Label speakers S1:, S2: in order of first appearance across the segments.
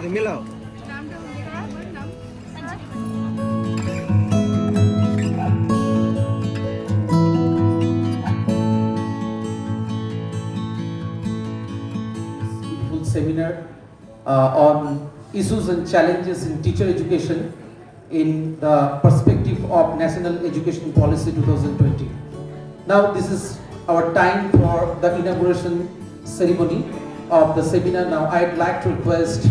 S1: সাথে মেলাও।
S2: Seminar on issues and challenges in teacher education in the perspective of National Education Policy 2020. Now this is our time for the inauguration ceremony of the seminar. Now I'd like to request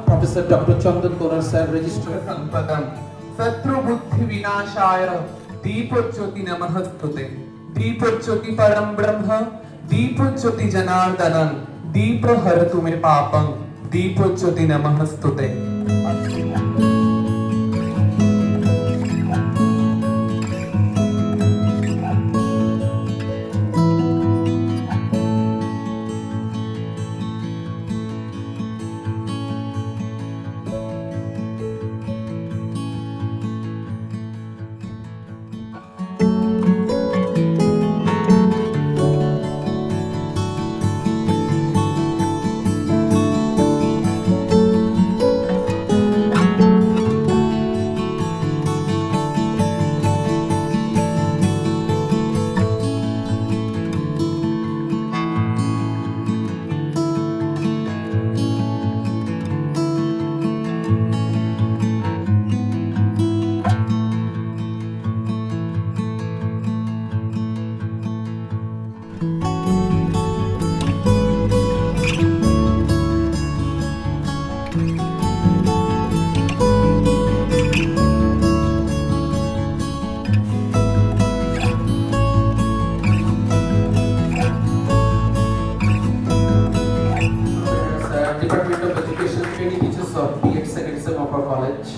S2: Professor Dr. Chandan Konar sir, Registrar.
S3: शत्रु बुद्धि विनाशाय दीपज्योति नमस्तुते दीपज्योति परम ब्रह्म दीपज्योति जनार्दनन दीप हरतु मे पापं दीपज्योति नमस्तुते।
S2: Department of Education, training teachers of B.Ed second sem of our college.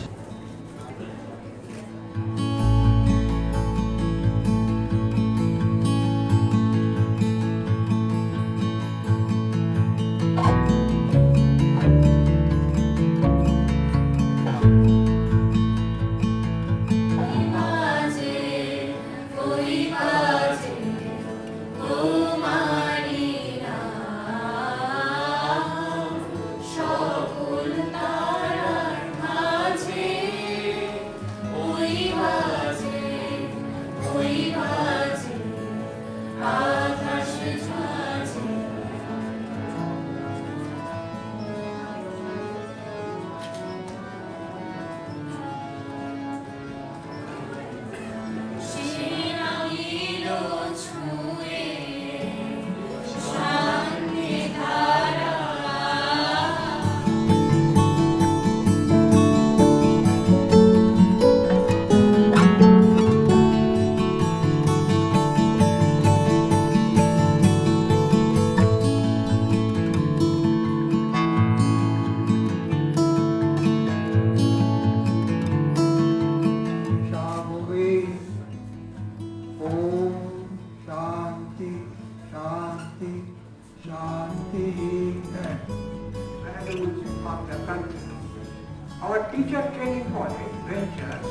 S4: Our teacher training college ventures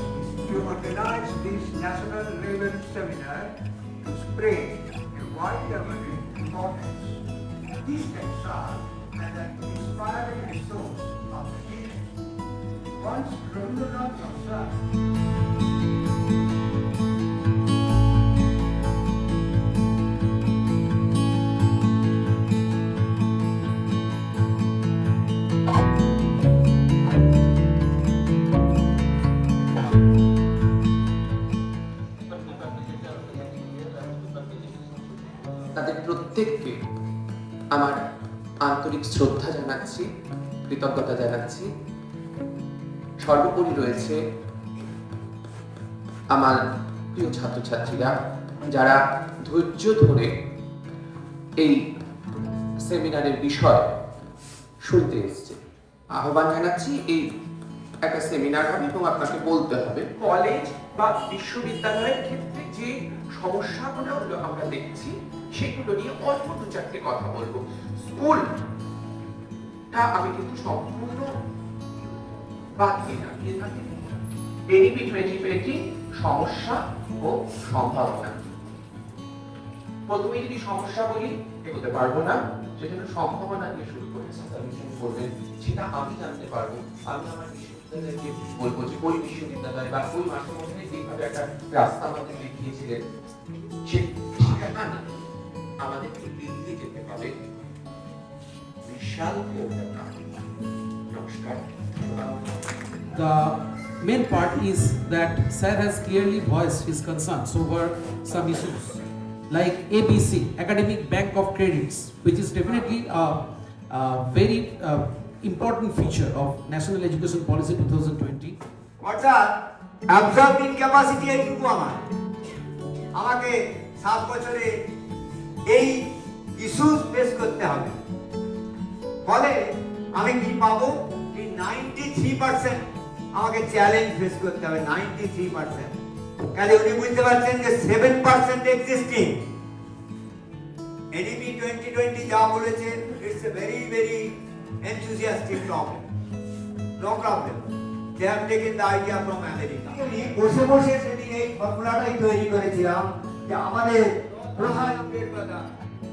S4: to organize this national level seminar to spread a wide level importance. This can serve as an inspiring resource of the students. Once Rabindranath Tagore
S2: তাদের প্রত্যেককে আমার আন্তরিক শ্রদ্ধা জানাচ্ছি, কৃতজ্ঞতা জানাচ্ছি। সর্বোপরি রয়েছে আমার প্রিয় ছাত্রছাত্রীরা, যারা ধৈর্য ধরে এই সেমিনারের বিষয় শুনতে এসছে। আহ্বান জানাচ্ছি, এই একটা সেমিনার হবে এবং আপনাকে বলতে হবে কলেজ বা বিশ্ববিদ্যালয়ের ক্ষেত্রে যে সমস্যাগুলো আমরা দেখছি সেগুলো নিয়ে অল্প দু চারটে কথা বলবো। স্কুলটা আমি কিন্তু সম্পূর্ণ বাদ দিয়ে থাকি। এনইপি 2020 সমস্যা ও সম্ভাবনা। প্রথমে যদি সমস্যা বলি এগোতে পারবো না, সেজন্য সম্ভাবনা দিয়ে শুরু করি। সাবমিশন করবেন সেটা আমি জানতে পারবো। আমি আমার বিশ্ববিদ্যালয়কে বলবো যে ওই বিশ্ববিদ্যালয় বা ওই মাসের মধ্যে এইভাবে একটা রাস্তা আমাদের দেখিয়েছিলেন, সেটা না, আমাদেরকে দিল্লি যেতে হবে, বিশাল কলকাতা। নমস্কার।
S1: The main part is that Sir has clearly voiced his concerns over some issues like ABC, Academic Bank of Credits, which is definitely a very important feature of National Education Policy 2020.
S4: অর্থাৎ absorbing capacity এইটুকু আমাকে 7 বছরে এই issues face করতে হবে। ফলে আমি কি পাবো? এই 93% আমাকে চ্যালেঞ্জ ফেস করতে হবে, 93%। কাজে উনি বুঝতে পারছেন যে 7% এক্সিস্টিং। এনইপি 2020 যা বলেছে, it's a very very enthusiastic problem. No problem. They have taken the idea from America. বসে বসে সেদিন এই ফর্মুলাটাই তৈরি করেছিলাম যে আমাদের প্রধান অঙ্কের কথা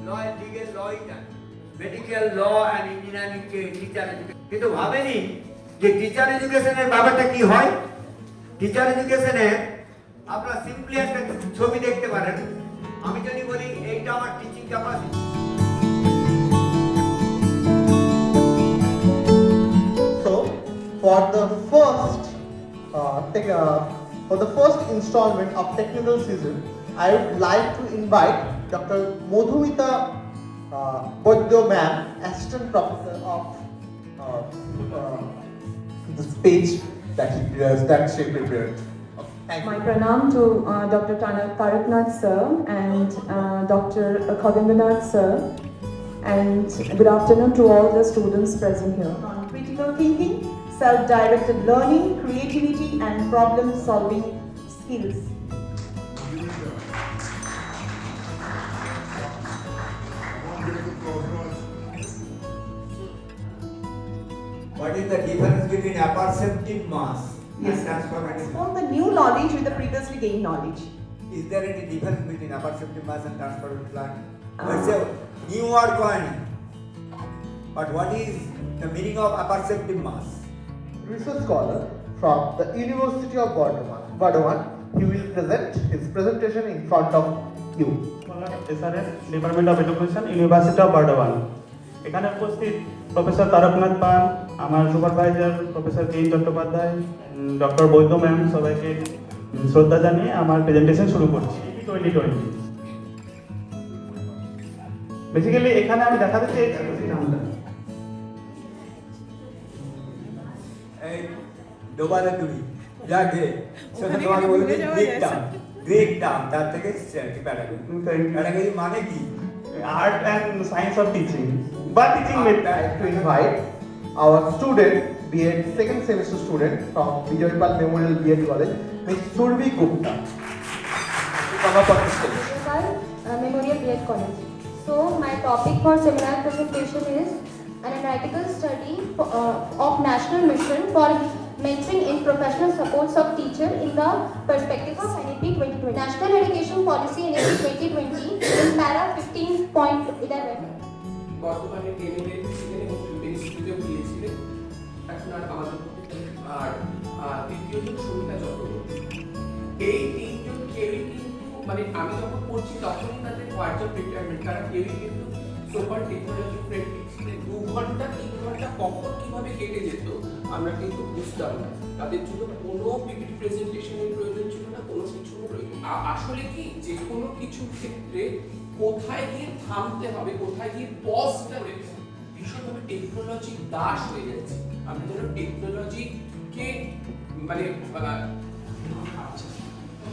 S4: ল এন্ড লিগ্যাল ল ইটান মেডিকেল ল এন্ড ইঞ্জিনিয়ারিং কে টিচার এডুকেশন, কিন্তু ভাবেনি যে টিচার এডুকেশনের ব্যাপারটা কি হয়। টিচার এডুকেশনে আপনারা সিম্পলি একটা ছবি দেখতে পারেন। আমি যদি বলি এইটা আমার teaching capacity,
S5: for the first installment of technical season, I would like to invite Dr. Madhumita Bodyo ma'am, assistant professor of the speech that she prepared. Thank
S6: My
S5: you.
S6: pranam to Dr. Taraknath sir and Dr. Khagendranath sir, and good afternoon to all the students present here. On critical thinking, self-directed learning, creativity and problem-solving skills.
S4: what is the difference between apperceptive mass
S6: Yes,
S4: and transformative mass?
S6: All the new knowledge with the previously gained knowledge.
S4: Is there any difference between apperceptive mass and transformative mass? It's a new word coined. But what is the meaning of apperceptive mass?
S5: Research scholar from the University of Bardhaman. He will present his presentation in front of you.
S7: SRS department of education university of Burdwan. এখানে উপস্থিত professor Taraknath পান, আমার supervisor professor কে Chattopadhyay, doctor বৈদ্য ma'am, সবাইকে শ্রদ্ধা জানিয়ে আমার presentation শুরু করছি। 2020 বেসিক্যালি এখানে আমি দেখাতে চেয়েছি
S4: এই ডোবালে তুমি যাকে সেটা তোমাকে বলতে গ্রেক ডাউন তার থেকে প্যারাগজি মানে কি?
S7: Art and science of teaching বা teaching method.
S5: I like to invite our student, B.Ed second semester student from Vijaypal Memorial B.Ed College, Ms. Survi Gupta.
S2: To come up on the stage.
S8: Memorial B.Ed College. So my topic for seminar presentation is an analytical study of national mission for mentoring in professional supports of teacher in the perspective of NEP 2020. National Education Policy NEP 2020 in para 15.11.
S2: বর্তমানে MLA ছিলেন এবং ইনস্টিটিউটে গিয়েছিলেন, এখন আর আমাদের মধ্যে আর দ্বিতীয় জন সুমিতা চক্রবর্তী। এই তিনজন কেউই কিন্তু মানে আমি যখন পড়ছি তখনই তাদের ওয়ার্ড অফ রিটায়ারমেন্ট, তারা কেউই কিন্তু সুপার টেকনোলজি ফ্রেন্ডলি ছিলেন। 2 ঘন্টা 3 ঘন্টা কখন কিভাবে কেটে যেত আমরা কিন্তু বুঝতাম না। তাদের জন্য কোনো পিপিটি প্রেজেন্টেশনের প্রয়োজন ছিল না, কোনো কিছুর প্রয়োজন। আসলে কি যে কোনো কিছু ক্ষেত্রে কোথায় গিয়ে থামতে হবে, কোথায় গিয়ে পজটা রয়েছে, ভীষণভাবে টেকনোলজি দাস হয়ে যাচ্ছে। আমরা যেন টেকনোলজিকে মানে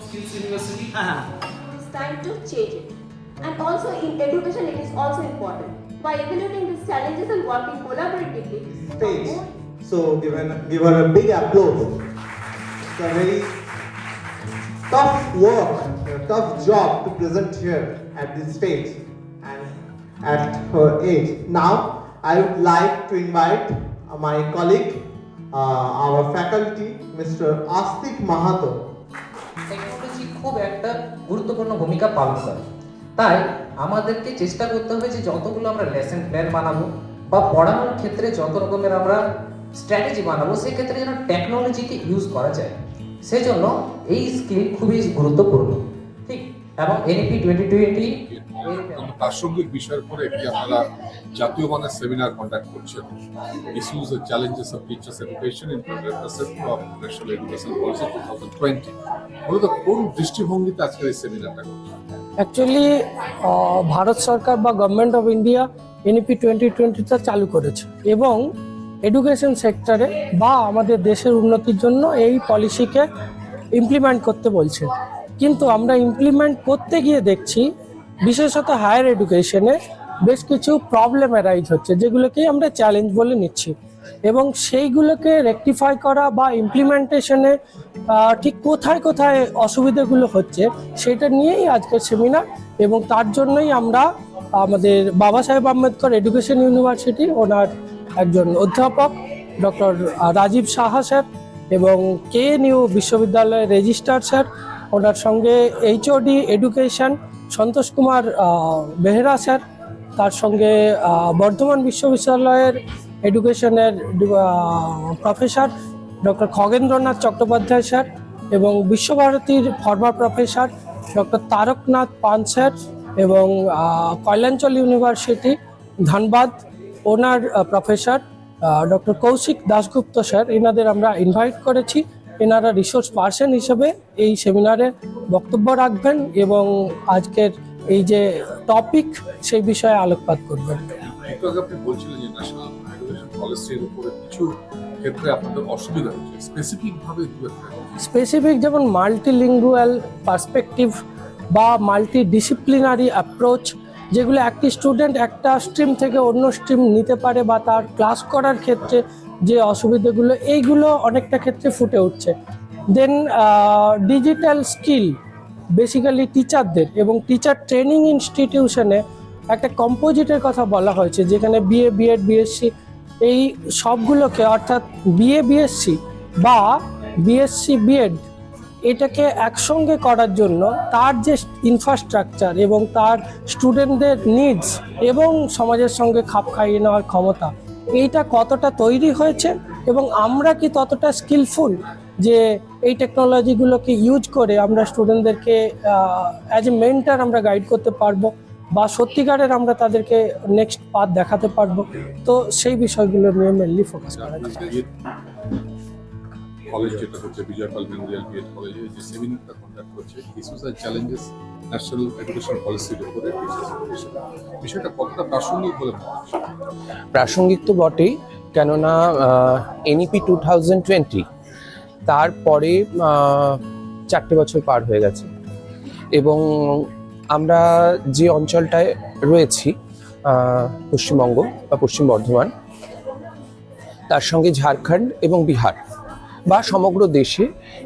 S2: skills university
S8: It's time to change it. And also in education it is also important. By evaluating these challenges and working collaboratively.
S5: Stage. So give her a big applause. It's a very tough work, a tough job to present here at this stage and at her age. Now I would like to invite my colleague, our faculty, Mr. Astik Mahato.
S9: Technology খুব একটা গুরুত্বপূর্ণ ভূমিকা পালন করে, তাই আমাদেরকে চেষ্টা করতে হবে যে যতগুলো আমরা লেসন প্ল্যান বানাবো বা পড়ানোর ক্ষেত্রে যত রকমের আমরা স্ট্র্যাটেজি বানাবো সেক্ষেত্রে যেন টেকনোলজিকে ইউজ করা যায়, সেজন্য এই স্কিল খুবই গুরুত্বপূর্ণ। ঠিক, এবং এনইপি 2020
S10: প্রাসঙ্গিক বিষয়ের উপরে একটি আপনারা জাতীয় মানের সেমিনার কন্ডাক্ট করছেন, issues and challenges of teachers education in preparation of national education policy 2020। মূলত কোন দৃষ্টিভঙ্গিতে আজকের এই সেমিনারটা করছেন?
S11: অ্যাকচুয়ালি ভারত সরকার বা গভর্নমেন্ট অফ ইন্ডিয়া এনইপি 2020টা চালু করেছে এবং এডুকেশন সেক্টরে বা আমাদের দেশের উন্নতির জন্য এই পলিসিকে ইমপ্লিমেন্ট করতে বলছে। কিন্তু আমরা ইমপ্লিমেন্ট করতে গিয়ে দেখছি বিশেষত হায়ার এডুকেশনে বেশ কিছু প্রবলেম অ্যারাইজ হচ্ছে, যেগুলোকেই আমরা চ্যালেঞ্জ বলে নিচ্ছি, এবং সেইগুলোকে রেকটিফাই করা বা ইমপ্লিমেন্টেশনে ঠিক কোথায় কোথায় অসুবিধাগুলো হচ্ছে সেটা নিয়েই আজকের সেমিনার। এবং তার জন্যই আমরা আমাদের বাবা সাহেব আম্বেদকর এডুকেশন ইউনিভার্সিটি, ওনার একজন অধ্যাপক ডক্টর রাজীব সাহা স্যার এবং কেএনইউ বিশ্ববিদ্যালয়ের রেজিস্ট্রার স্যার, ওনার সঙ্গে HOD education Santosh Kumar Behera sir, তার সঙ্গে বর্ধমান বিশ্ববিদ্যালয়ের এডুকেশনের professor doctor Khagendranath Chattopadhyay sir এবং বিশ্বভারতীর former professor doctor Taraknath Pan sir এবং কল্যাণচল ইউনিভার্সিটি ধানবাদ ওনার professor doctor Kaushik Dasgupta sir, এনাদের আমরা ইনভাইট করেছি। এনারা রিসোর্স পার্সন হিসেবে এই সেমিনারে বক্তব্য রাখবেন এবং আজকের এই যে টপিক সেই বিষয়ে আলোকপাত করবেন।
S10: একটু আগে আপনি বলছিলেন যে ন্যাশনাল এডুকেশন পলিসির উপরে কিছু ক্ষেত্রে আপনাদের অসুবিধা হচ্ছে, স্পেসিফিকভাবে
S11: স্পেসিফিক যেমন মাল্টিলিঙ্গুয়াল পার্সপেক্টিভ বা মাল্টিডিসিপ্লিনারি অ্যাপ্রোচ, যেগুলো একটি স্টুডেন্ট একটা স্ট্রিম থেকে অন্য স্ট্রিম নিতে পারে বা তার ক্লাস করার ক্ষেত্রে যে অসুবিধাগুলো, এইগুলো অনেকটা ক্ষেত্রে ফুটে উঠছে। দেন ডিজিটাল স্কিল বেসিক্যালি টিচারদের এবং টিচার ট্রেনিং ইনস্টিটিউশনে একটা কম্পোজিটের কথা বলা হয়েছে, যেখানে বিএ বিএড বিএসসি এই সবগুলোকে, অর্থাৎ বিএ বিএসসি বা বিএসসি বিএড, এটাকে একসঙ্গে করার জন্য তার যে ইনফ্রাস্ট্রাকচার এবং তার স্টুডেন্টদের নিডস এবং সমাজের সঙ্গে খাপ খাইয়ে নেওয়ার ক্ষমতা, এইটা কতটা তৈরি হয়েছে এবং আমরা কি ততটা স্কিলফুল যে এই টেকনোলজিগুলোকে ইউজ করে আমরা স্টুডেন্টদেরকে অ্যাজ এ মেন্টার আমরা গাইড করতে পারবো বা সত্যিকারের আমরা তাদেরকে নেক্সট পাথ দেখাতে পারবো। তো সেই বিষয়গুলো নিয়ে মেনলি ফোকাস করা যাচ্ছে।
S10: কলেজ যেটা হচ্ছে বিজয়পাল মেমোরিয়াল বিএড কলেজে যে সেমিনারটা কন্ডাক্ট করছে, issues and challenges national education পলিসির উপরে বিষয়টা কতটা প্রাসঙ্গিক বলে মনে হচ্ছে?
S2: প্রাসঙ্গিক তো বটেই, কেননা এনইপি 2020 তারপরে 4টে বছর পার হয়ে গেছে এবং আমরা যে অঞ্চলটায় রয়েছি পশ্চিমবঙ্গ বা পশ্চিম বর্ধমান, তার সঙ্গে ঝাড়খণ্ড এবং বিহার বা সমগ্র দেশে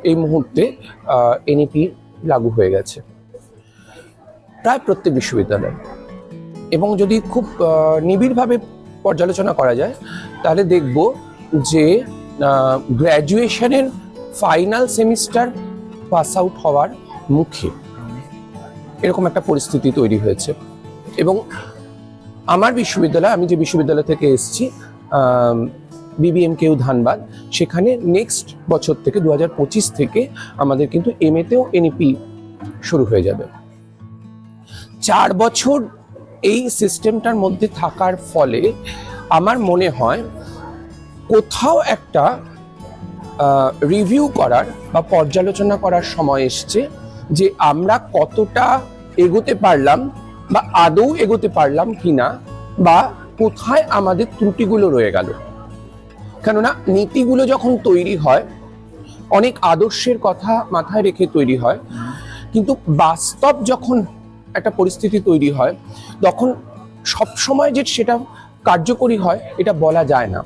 S2: এই মুহূর্তে এনইপি লাগু হয়ে গেছে প্রায় প্রত্যেক বিশ্ববিদ্যালয়ে। এবং যদি খুব নিবিড়ভাবে পর্যালোচনা করা যায় তাহলে দেখব যে গ্র্যাজুয়েশনের ফাইনাল সেমিস্টার পাস আউট হওয়ার মুখে এরকম একটা পরিস্থিতি তৈরি হয়েছে। এবং আমার বিশ্ববিদ্যালয়, আমি যে বিশ্ববিদ্যালয় থেকে এসেছি বিবিএমকেইউ ধানবাদ, সেখানে নেক্সট বছর থেকে 2025 থেকে আমাদের কিন্তু এমএতেও এনইপি শুরু হয়ে যাবে। 4 বছর এই সিস্টেমটার মধ্যে থাকার ফলে আমার মনে হয় কোথাও একটা রিভিউ করার বা পর্যালোচনা করার সময় এসছে যে আমরা কতটা এগোতে পারলাম বা আদৌ এগোতে পারলাম কিনা, বা কোথায় আমাদের ত্রুটিগুলো রয়ে গেল। কেননা নীতিগুলো যখন তৈরি হয় অনেক আদর্শের কথা মাথায় রেখে তৈরি হয়, কিন্তু বাস্তব যখন একটা পরিস্থিতি তৈরি হয় তখন সবসময় যে সেটা কার্যকরী হয় এটা বলা যায় না।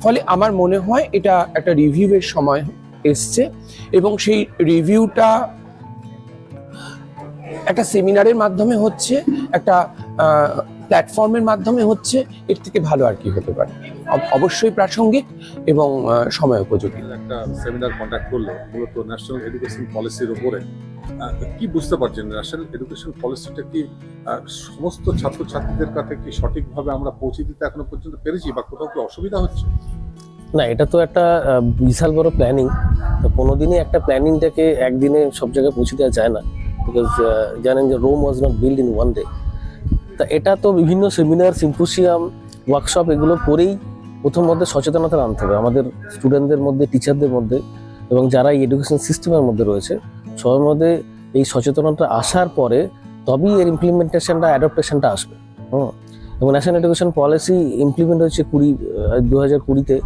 S2: ফলে আমার মনে হয় এটা একটা রিভিউয়ের সময় এসছে এবং সেই রিভিউটা একটা সেমিনারের মাধ্যমে হচ্ছে, একটা
S12: প্ল্যাটফর্মের মাধ্যমে হচ্ছে, এর থেকে ভালো আর কি হতে পারে। অবশ্যই প্রাসঙ্গিক এবং সময় উপযোগী।
S10: একটা সেমিনার কন্ডাক্ট করলো মূলত ন্যাশনাল এডুকেশন পলিসির উপরে। কি বুঝতে পারছেন ন্যাশনাল এডুকেশন পলিসিটা কি সমস্ত ছাত্রছাত্রীদের কাছে কি সঠিকভাবে আমরা পৌঁছে দিতে এখনো পর্যন্ত পেরেছি, বা কোথাও কি অসুবিধা হচ্ছে?
S11: না, এটা তো একটা বিশাল বড় প্ল্যানিং। তো কোনোদিনই একটা প্ল্যানিংটাকে একদিনে সব জায়গায় পৌঁছে দেওয়া যায় না, বিকজ জানেন যে Rome was not build in one day. তা এটা তো বিভিন্ন সেমিনার, সিম্পোসিয়াম, ওয়ার্কশপ এগুলো করেই প্রথম মধ্যে সচেতনতা আনতে হবে আমাদের স্টুডেন্টদের মধ্যে, টিচারদের মধ্যে, এবং যারা এই এডুকেশন সিস্টেমের মধ্যে রয়েছে সবার মধ্যে এই সচেতনতা আসার পরে তবেই এর ইমপ্লিমেন্টেশনটা, অ্যাডাপ্টেশনটা আসবে। এবং ন্যাশনাল এডুকেশন পলিসি ইমপ্লিমেন্ট হয়েছে 2020-তে,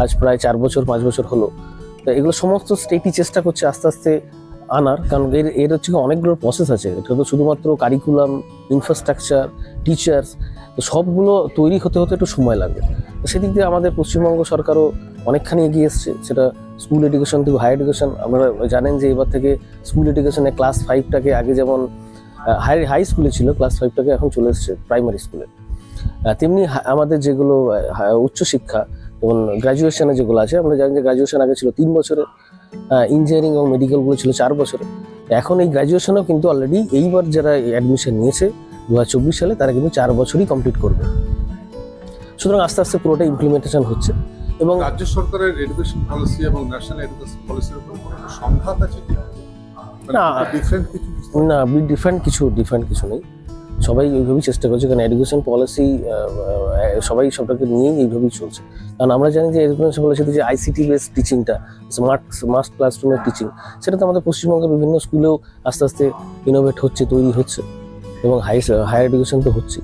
S11: আজ প্রায় 4-5 বছর হলো। তো এগুলো সমস্ত স্টেটই চেষ্টা করছে আস্তে আস্তে আনার, কারণ এর হচ্ছে অনেকগুলো প্রসেস আছে। এটা তো শুধুমাত্র কারিকুলাম, ইনফ্রাস্ট্রাকচার, টিচার্স, তো সবগুলো তৈরি হতে হতে একটু সময় লাগবে। তো সেদিক দিয়ে আমাদের পশ্চিমবঙ্গ সরকারও অনেকখানি এগিয়ে এসছে, সেটা স্কুল এডুকেশন থেকে হায়ার এডুকেশন। আপনারা জানেন যে এবার থেকে স্কুল এডুকেশনে ক্লাস 5টাকে, আগে যেমন হাই স্কুলে ছিল, ক্লাস 5টাকে এখন চলে এসছে প্রাইমারি স্কুলে। তেমনি আমাদের যেগুলো উচ্চশিক্ষা, যেমন গ্র্যাজুয়েশনে যেগুলো আছে, আমরা জানি যে গ্র্যাজুয়েশন আগে ছিল 3 বছরের, ইঞ্জিনিয়ারিং এবং মেডিকেলগুলো ছিল 4 বছরের। এখন এই গ্র্যাজুয়েশনও কিন্তু অলরেডি এইবার যারা অ্যাডমিশন নিয়েছে 2024 সালে, তারা কিন্তু 4 বছরই কমপ্লিট করবে। সুতরাং আস্তে আস্তে পুরোটা ইমপ্লিমেন্টেশন হচ্ছে। এবং
S10: রাজ্য সরকারের এডুকেশন পলিসি এবং ন্যাশনাল এডুকেশন পলিসির উপর কোনো সংঘাত আছে কি?
S11: না,
S10: ডিফারেন্ট কিছু?
S11: না, ডিফারেন্ট কিছু নেই। সবাই ওইভাবেই চেষ্টা করছে, কারণ এডুকেশন পলিসি সবাই সবটাকে নিয়েই এইভাবেই চলছে। কারণ আমরা জানি যে এডুকেশন পলিসিতে যে আইসিটি বেসড টিচিংটা, স্মার্ট ক্লাসরুমের টিচিং, সেটা তো আমাদের পশ্চিমবঙ্গের বিভিন্ন স্কুলেও আস্তে আস্তে ইনোভেট হচ্ছে, তৈরি হচ্ছে, এবং হায়ার এডুকেশন তো হচ্ছে।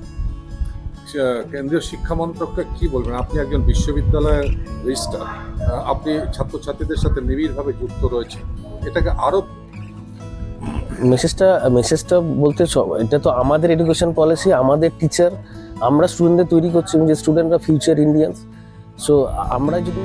S10: কেন্দ্রীয় শিক্ষা মন্ত্রককে কি বলবেন? আপনি একজন বিশ্ববিদ্যালয়ের রেজিস্ট্রার, আপনি ছাত্রছাত্রীদের সাথে নিবিড়ভাবে যুক্ত রয়েছে, এটাকে আরো
S11: মেসেজটা বলতে এটা তো আমাদের এডুকেশন পলিসি, আমাদের টিচার, আমরা স্টুডেন্টদের তৈরি করছি, যে স্টুডেন্টরা ফিউচার ইন্ডিয়ান্স। সো আমরা যদি